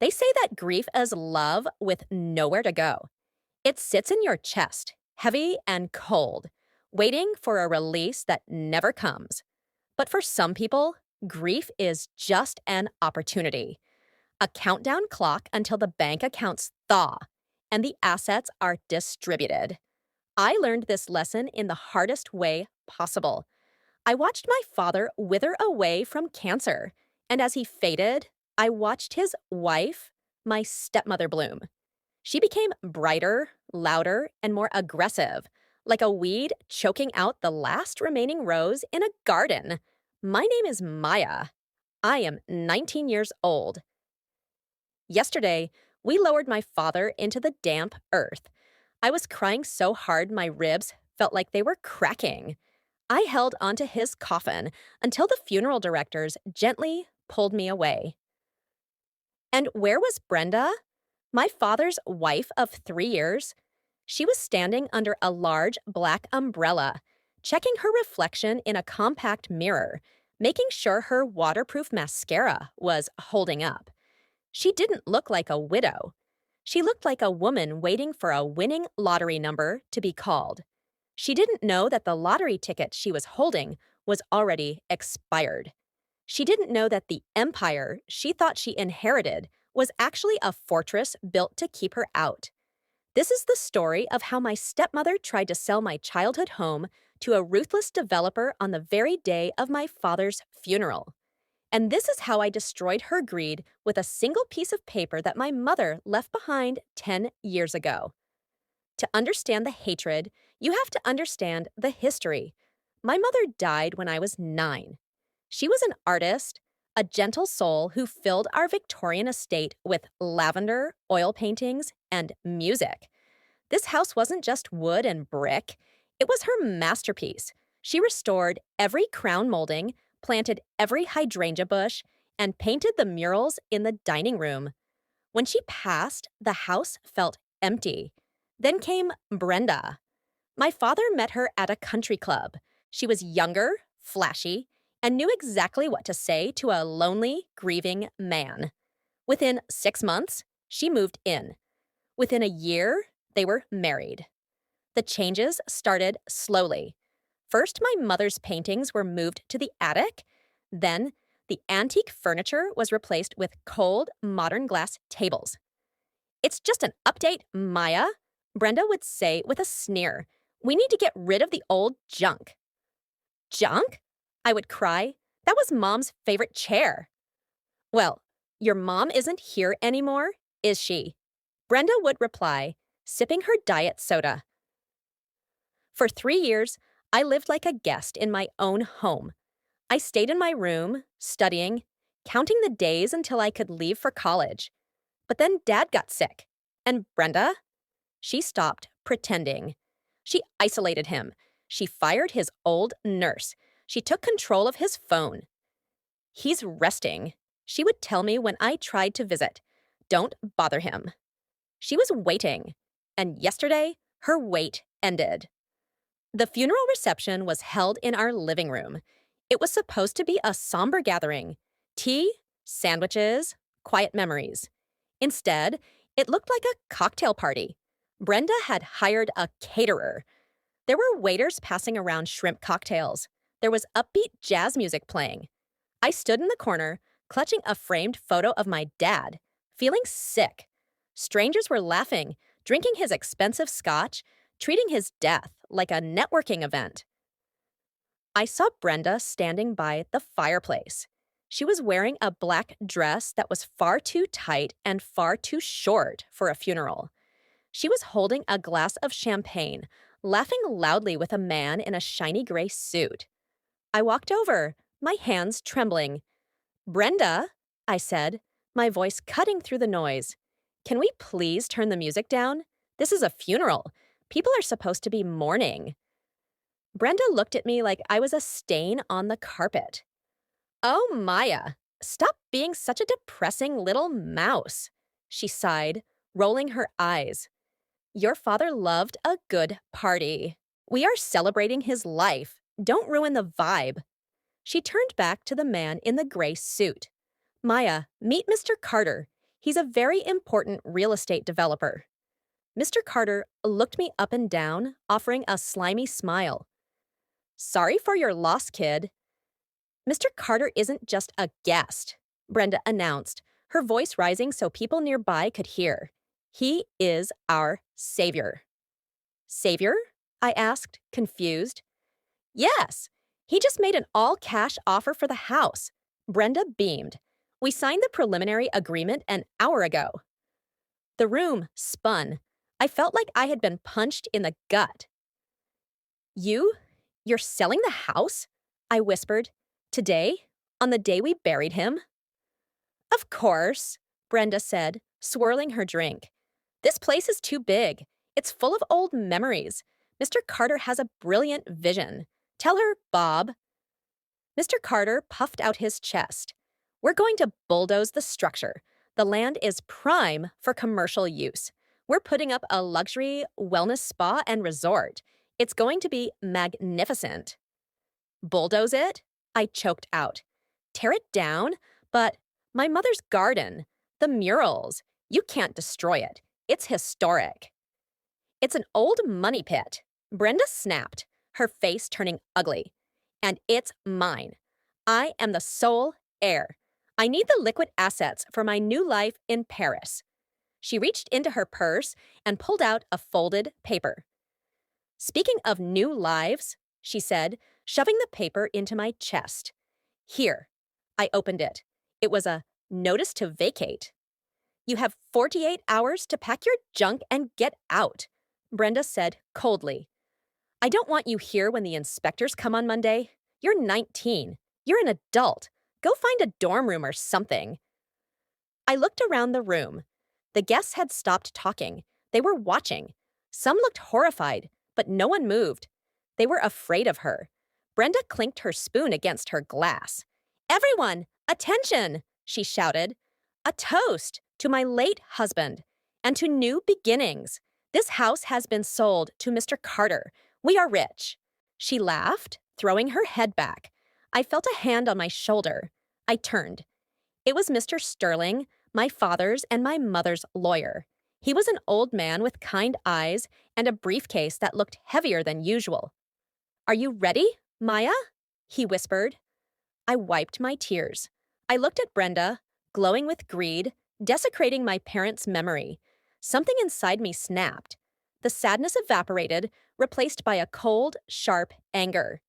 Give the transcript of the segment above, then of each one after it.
They say that grief is love with nowhere to go. It sits in your chest, heavy and cold, waiting for a release that never comes. But for some people, grief is just an opportunity, a countdown clock until the bank accounts thaw and the assets are distributed. I learned this lesson in the hardest way possible. I watched my father wither away from cancer, and as he faded, I watched his wife, my stepmother, bloom. She became brighter, louder, and more aggressive, like a weed choking out the last remaining rose in a garden. My name is Maya. I am 19 years old. Yesterday, we lowered my father into the damp earth. I was crying so hard my ribs felt like they were cracking. I held onto his coffin until the funeral directors gently pulled me away. And where was Brenda? My father's wife of 3 years? She was standing under a large black umbrella, checking her reflection in a compact mirror, making sure her waterproof mascara was holding up. She didn't look like a widow. She looked like a woman waiting for a winning lottery number to be called. She didn't know that the lottery ticket she was holding was already expired. She didn't know that the empire she thought she inherited was actually a fortress built to keep her out. This is the story of how my stepmother tried to sell my childhood home to a ruthless developer on the very day of my father's funeral. And this is how I destroyed her greed with a single piece of paper that my mother left behind 10 years ago. To understand the hatred, you have to understand the history. My mother died when I was 9. She was an artist, a gentle soul who filled our Victorian estate with lavender, oil paintings, and music. This house wasn't just wood and brick, it was her masterpiece. She restored every crown molding, planted every hydrangea bush, and painted the murals in the dining room. When she passed, the house felt empty. Then came Brenda. My father met her at a country club. She was younger, flashy, and knew exactly what to say to a lonely, grieving man. Within 6 months, she moved in. Within a year, they were married. The changes started slowly. First, my mother's paintings were moved to the attic. Then, the antique furniture was replaced with cold, modern glass tables. "It's just an update, Maya," Brenda would say with a sneer. "We need to get rid of the old junk." "Junk?" I would cry. "That was Mom's favorite chair." "Well, your mom isn't here anymore, is she?" Brenda would reply, sipping her diet soda. For 3 years, I lived like a guest in my own home. I stayed in my room, studying, counting the days until I could leave for college. But then Dad got sick. And Brenda? She stopped pretending. She isolated him. She fired his old nurse. She took control of his phone. "He's resting," she would tell me when I tried to visit. "Don't bother him." She was waiting. And yesterday, her wait ended. The funeral reception was held in our living room. It was supposed to be a somber gathering. Tea, sandwiches, quiet memories. Instead, it looked like a cocktail party. Brenda had hired a caterer. There were waiters passing around shrimp cocktails. There was upbeat jazz music playing. I stood in the corner, clutching a framed photo of my dad, feeling sick. Strangers were laughing, drinking his expensive scotch, treating his death like a networking event. I saw Brenda standing by the fireplace. She was wearing a black dress that was far too tight and far too short for a funeral. She was holding a glass of champagne, laughing loudly with a man in a shiny gray suit. I walked over, my hands trembling. "Brenda," I said, my voice cutting through the noise. "Can we please turn the music down? This is a funeral. People are supposed to be mourning." Brenda looked at me like I was a stain on the carpet. "Oh, Maya, stop being such a depressing little mouse," she sighed, rolling her eyes. "Your father loved a good party. We are celebrating his life. Don't ruin the vibe." She turned back to the man in the gray suit. "Maya, meet Mr. Carter. He's a very important real estate developer. Mr. Carter looked me up and down, offering a slimy smile. Sorry for your loss, kid. Mr. Carter isn't just a guest, Brenda announced, her voice rising so people nearby could hear. He is our savior. Savior? I asked, confused. Yes, he just made an all-cash offer for the house. Brenda beamed. We signed the preliminary agreement an hour ago. The room spun. I felt like I had been punched in the gut. You're selling the house? I whispered. Today? On the day we buried him? Of course, Brenda said, swirling her drink. This place is too big. It's full of old memories. Mr. Carter has a brilliant vision. Tell her, Bob. Mr. Carter puffed out his chest. We're going to bulldoze the structure. The land is prime for commercial use. We're putting up a luxury wellness spa and resort. It's going to be magnificent. Bulldoze it? I choked out. Tear it down? But my mother's garden, the murals, you can't destroy it. It's historic. It's an old money pit. Brenda snapped, her face turning ugly. And it's mine. I am the sole heir. I need the liquid assets for my new life in Paris. She reached into her purse and pulled out a folded paper. Speaking of new lives, she said, shoving the paper into my chest. Here. I opened it. It was a notice to vacate. You have 48 hours to pack your junk and get out, Brenda said coldly. I don't want you here when the inspectors come on Monday. You're 19. You're an adult. Go find a dorm room or something. I looked around the room. The guests had stopped talking. They were watching. Some looked horrified, but no one moved. They were afraid of her. Brenda clinked her spoon against her glass. Everyone, attention, she shouted. A toast to my late husband and to new beginnings. This house has been sold to Mr. Carter. We are rich. She laughed, throwing her head back. I felt a hand on my shoulder. I turned. It was Mr. Sterling, my father's and my mother's lawyer. He was an old man with kind eyes and a briefcase that looked heavier than usual. Are you ready, Maya? He whispered. I wiped my tears. I looked at Brenda, glowing with greed, desecrating my parents' memory. Something inside me snapped. The sadness evaporated, replaced by a cold, sharp anger.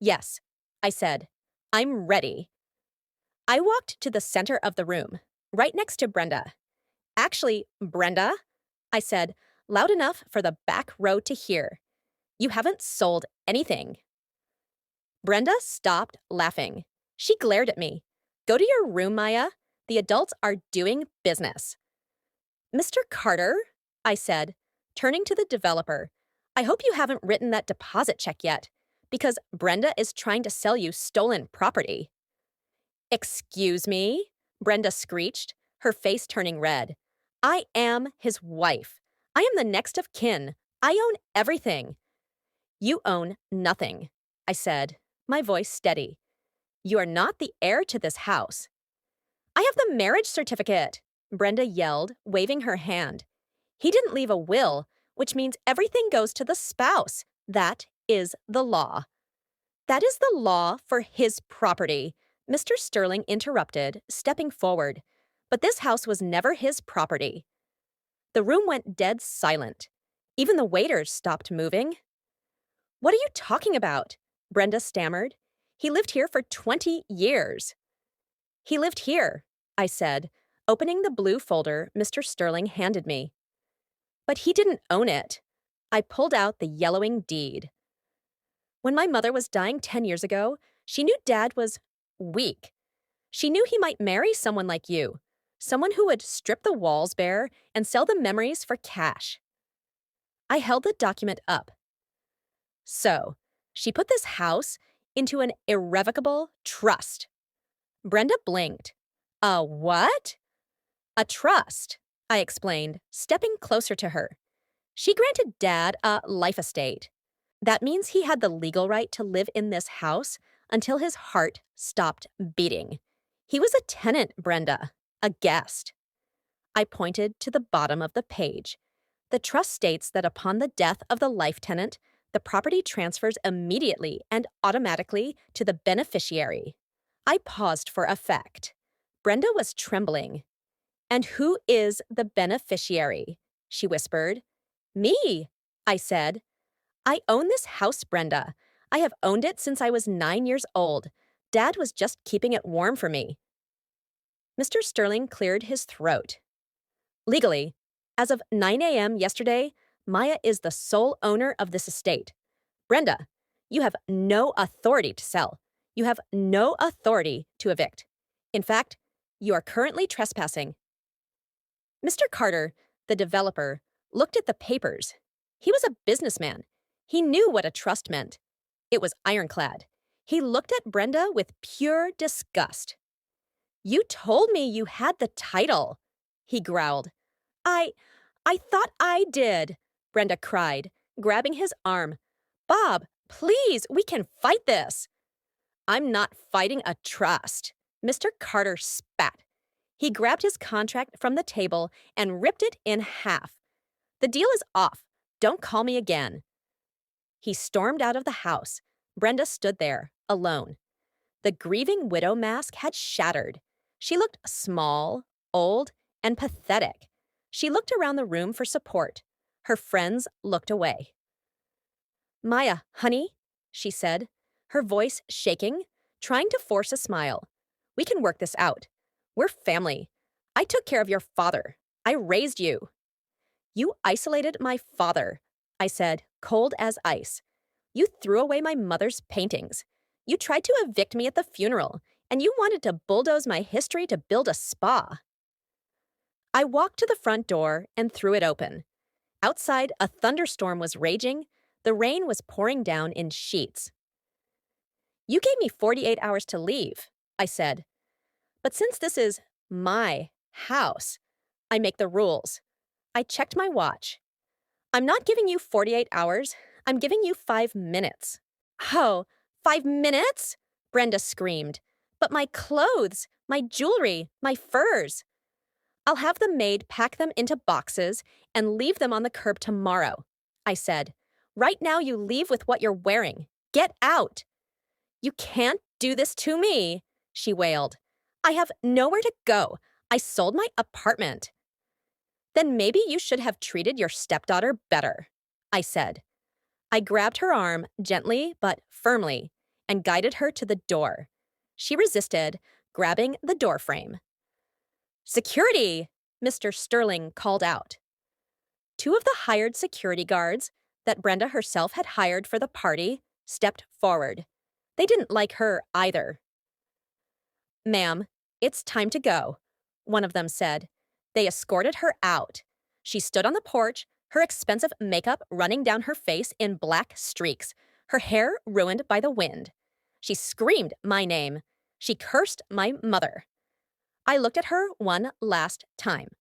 Yes, I said. I'm ready. I walked to the center of the room, right next to Brenda. Actually, Brenda, I said, loud enough for the back row to hear. You haven't sold anything. Brenda stopped laughing. She glared at me. Go to your room, Maya. The adults are doing business. Mr. Carter, I said, turning to the developer, I hope you haven't written that deposit check yet, because Brenda is trying to sell you stolen property. Excuse me? Brenda screeched, her face turning red. I am his wife. I am the next of kin. I own everything. You own nothing, I said, my voice steady. You are not the heir to this house. I have the marriage certificate, Brenda yelled, waving her hand. He didn't leave a will, which means everything goes to the spouse. That is the law. That is the law for his property, Mr. Sterling interrupted, stepping forward. But this house was never his property. The room went dead silent. Even the waiters stopped moving. What are you talking about? Brenda stammered. He lived here for 20 years. He lived here, I said, opening the blue folder Mr. Sterling handed me. But he didn't own it. I pulled out the yellowing deed. When my mother was dying 10 years ago, she knew Dad was weak. She knew he might marry someone like you, someone who would strip the walls bare and sell the memories for cash. I held the document up. So, she put this house into an irrevocable trust. Brenda blinked. A what? A trust, I explained, stepping closer to her. She granted Dad a life estate. That means he had the legal right to live in this house until his heart stopped beating. He was a tenant, Brenda, a guest. I pointed to the bottom of the page. The trust states that upon the death of the life tenant, the property transfers immediately and automatically to the beneficiary. I paused for effect. Brenda was trembling. "And who is the beneficiary?" she whispered. "Me," I said. "I own this house, Brenda. I have owned it since I was 9 years old. Dad was just keeping it warm for me." Mr. Sterling cleared his throat. "Legally, as of 9 a.m. yesterday, Maya is the sole owner of this estate. Brenda, you have no authority to sell. You have no authority to evict. In fact, you are currently trespassing." Mr. Carter, the developer, looked at the papers. He was a businessman. He knew what a trust meant. It was ironclad. He looked at Brenda with pure disgust. "You told me you had the title," he growled. I thought I did," Brenda cried, grabbing his arm. "Bob, please, we can fight this." "I'm not fighting a trust," Mr. Carter spat. He grabbed his contract from the table and ripped it in half. "The deal is off. Don't call me again." He stormed out of the house. Brenda stood there, alone. The grieving widow mask had shattered. She looked small, old, and pathetic. She looked around the room for support. Her friends looked away. "Maya, honey," she said, her voice shaking, trying to force a smile. "We can work this out. We're family. I took care of your father. I raised you." "You isolated my father," I said, cold as ice. "You threw away my mother's paintings. You tried to evict me at the funeral, and you wanted to bulldoze my history to build a spa." I walked to the front door and threw it open. Outside, a thunderstorm was raging. The rain was pouring down in sheets. "You gave me 48 hours to leave," I said. "But since this is my house, I make the rules." I checked my watch. "I'm not giving you 48 hours. I'm giving you 5 minutes." "Oh, 5 minutes?" Brenda screamed. "But my clothes, my jewelry, my furs." "I'll have the maid pack them into boxes and leave them on the curb tomorrow," I said. "Right now you leave with what you're wearing. Get out." "You can't do this to me," she wailed. "I have nowhere to go. I sold my apartment." "Then maybe you should have treated your stepdaughter better," I said. I grabbed her arm gently but firmly and guided her to the door. She resisted, grabbing the door frame. "Security!" Mr. Sterling called out. 2 of the hired security guards that Brenda herself had hired for the party stepped forward. They didn't like her either. "Ma'am, it's time to go," one of them said. They escorted her out. She stood on the porch, her expensive makeup running down her face in black streaks, her hair ruined by the wind. She screamed my name. She cursed my mother. I looked at her one last time.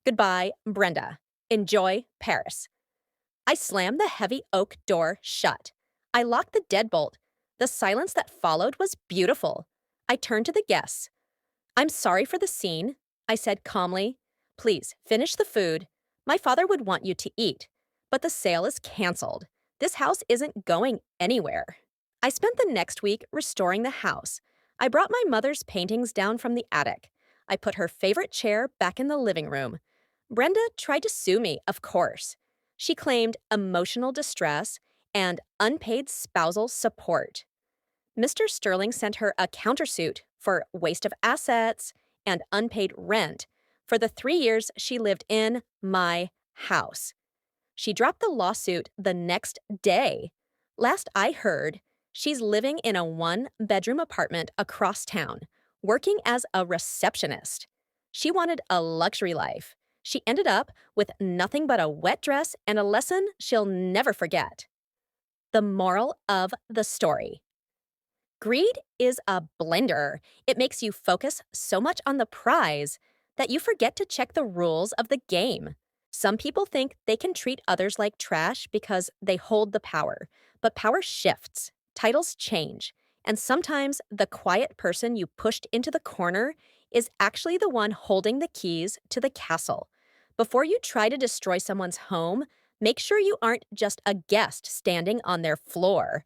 "Goodbye, Brenda. Enjoy Paris." I slammed the heavy oak door shut. I locked the deadbolt. The silence that followed was beautiful. I turned to the guests. "I'm sorry for the scene," I said calmly. "Please finish the food. My father would want you to eat. But the sale is canceled. This house isn't going anywhere." I spent the next week restoring the house. I brought my mother's paintings down from the attic. I put her favorite chair back in the living room. Brenda tried to sue me, of course. She claimed emotional distress and unpaid spousal support. Mr. Sterling sent her a countersuit for waste of assets and unpaid rent for the 3 years she lived in my house. She dropped the lawsuit the next day. Last I heard, she's living in a 1-bedroom apartment across town, working as a receptionist. She wanted a luxury life. She ended up with nothing but a wet dress and a lesson she'll never forget. The moral of the story: greed is a blender. It makes you focus so much on the prize that you forget to check the rules of the game. Some people think they can treat others like trash because they hold the power, but power shifts, titles change, and sometimes the quiet person you pushed into the corner is actually the one holding the keys to the castle. Before you try to destroy someone's home, make sure you aren't just a guest standing on their floor.